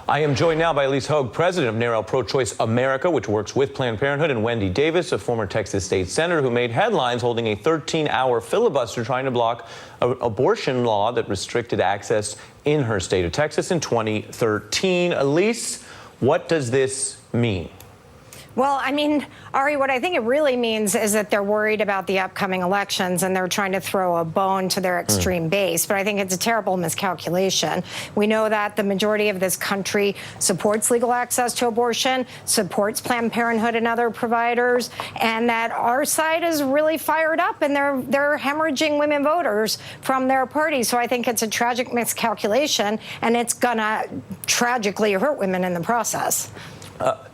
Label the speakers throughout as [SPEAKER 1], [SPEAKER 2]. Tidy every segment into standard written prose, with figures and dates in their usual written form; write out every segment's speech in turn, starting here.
[SPEAKER 1] I am joined now by Elise Hogue, president of NARAL Pro-Choice America, which works with Planned Parenthood, and Wendy Davis, a former Texas state senator who made headlines holding a 13-hour filibuster trying to block an abortion law that restricted access in her state of Texas in 2013. Elise, what does this mean?
[SPEAKER 2] Well, I mean, Ari, what I think it really means is that they're worried about the upcoming elections and they're trying to throw a bone to their extreme base. But I think it's a terrible miscalculation. We know that the majority of this country supports legal access to abortion, supports Planned Parenthood and other providers, and that our side is really fired up and they're hemorrhaging women voters from their party. So I think it's a tragic miscalculation and it's gonna tragically hurt women in the process.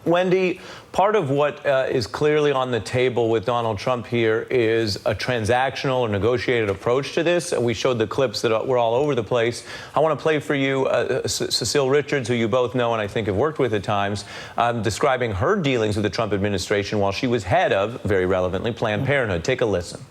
[SPEAKER 1] Wendy, part of what is clearly on the table with Donald Trump here is a transactional or negotiated approach to this. We showed the clips that were all over the place. I want to play for you Cecile Richards, who you both know and I think have worked with at times, describing her dealings with the Trump administration while she was head of, very relevantly, Planned Parenthood. Take a listen.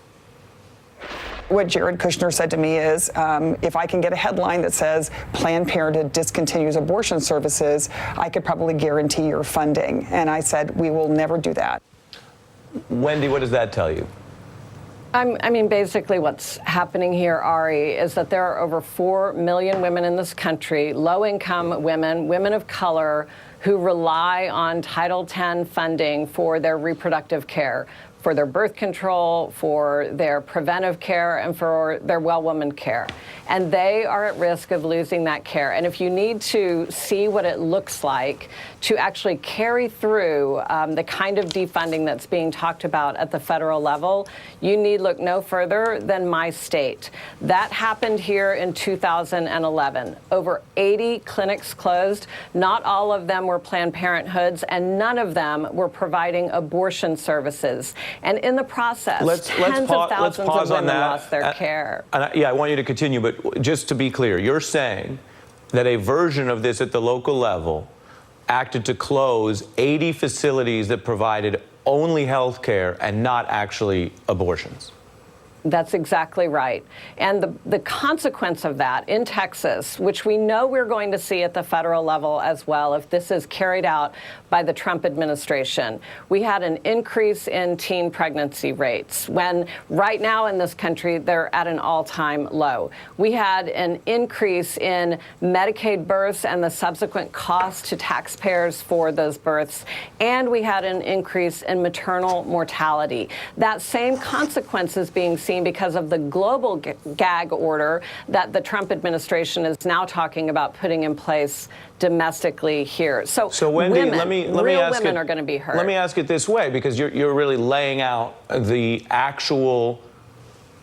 [SPEAKER 3] What Jared Kushner said to me is, if I can get a headline that says Planned Parenthood discontinues abortion services, I could probably guarantee your funding. And I said, we will never do that.
[SPEAKER 1] Wendy, what does that tell you?
[SPEAKER 4] I mean, basically what's happening here, Ari, is that there are over 4 million women in this country, low-income women, women of color, who rely on Title X funding for their reproductive care, for their birth control, for their preventive care, and for their well-woman care. And they are at risk of losing that care. And if you need to see what it looks like to actually carry through the kind of defunding that's being talked about at the federal level, you need look no further than my state. That happened here in 2011. Over 80 clinics closed. Not all of them were Planned Parenthoods, and none of them were providing abortion services. And in the process, tens of thousands of women lost their care.
[SPEAKER 1] Yeah, I want you to continue, but just to be clear, you're saying that a version of this at the local level acted to close 80 facilities that provided only health care and not actually abortions.
[SPEAKER 4] That's exactly right. And the consequence of that in Texas, which we know we're going to see at the federal level as well, if this is carried out by the Trump administration, we had an increase in teen pregnancy rates when right now in this country, they're at an all-time low. We had an increase in Medicaid births and the subsequent cost to taxpayers for those births. And we had an increase in maternal mortality. That same consequence is being seen because of the global gag order that the Trump administration is now talking about putting in place domestically here. So
[SPEAKER 1] Wendy,
[SPEAKER 4] women,
[SPEAKER 1] let me ask
[SPEAKER 4] women
[SPEAKER 1] it,
[SPEAKER 4] are going to be hurt.
[SPEAKER 1] Let me ask it this way, because you're really laying out the actual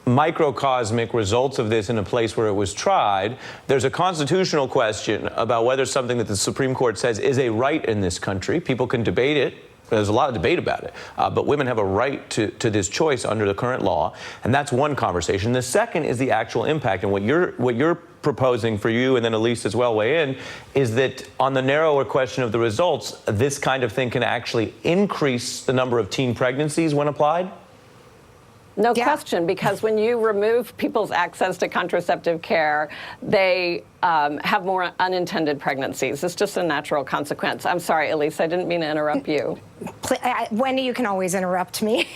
[SPEAKER 1] microcosmic results of this in a place where it was tried. There's a constitutional question about whether something that the Supreme Court says is a right in this country. People can debate it. There's a lot of debate about it, but women have a right to this choice under the current law, and that's one conversation. The second is the actual impact, and what you're proposing for you, and then Elise as well weigh in, is that on the narrower question of the results, this kind of thing can actually increase the number of teen pregnancies when applied?
[SPEAKER 4] No question, because when you remove people's access to contraceptive care, they have more unintended pregnancies. It's just a natural consequence. I'm sorry, Elise, I didn't mean to interrupt you.
[SPEAKER 2] Wendy, you can always interrupt me.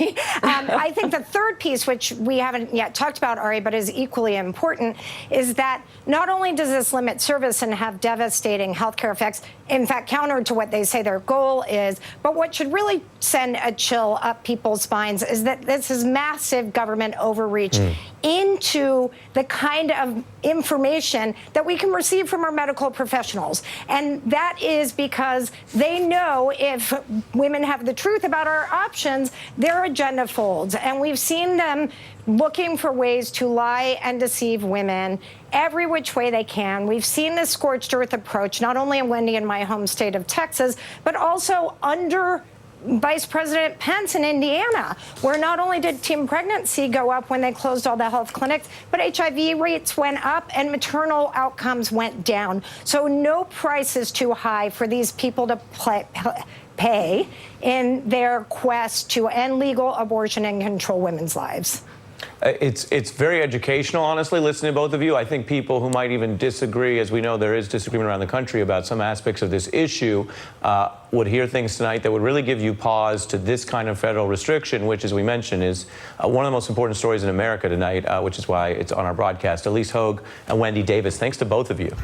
[SPEAKER 2] I think the third piece, which we haven't yet talked about, Ari, but is equally important, is that not only does this limit service and have devastating healthcare effects, in fact, counter to what they say their goal is, but what should really send a chill up people's spines is that this is massive government overreach into the kind of information that we can receive from our medical professionals. And that is because they know if women have the truth about our options, their agenda folds. And we've seen them looking for ways to lie and deceive women every which way they can. We've seen this scorched earth approach, not only in Wendy in my home state of Texas, but also under Vice President Pence in Indiana, where not only did teen pregnancy go up when they closed all the health clinics, but HIV rates went up and maternal outcomes went down. So no price is too high for these people to pay in their quest to end legal abortion and control women's lives.
[SPEAKER 1] It's very educational, honestly, listening to both of you. I think people who might even disagree, as we know there is disagreement around the country about some aspects of this issue, would hear things tonight that would really give you pause to this kind of federal restriction, which, as we mentioned, is one of the most important stories in America tonight, which is why it's on our broadcast. Elise Hogue and Wendy Davis, thanks to both of you.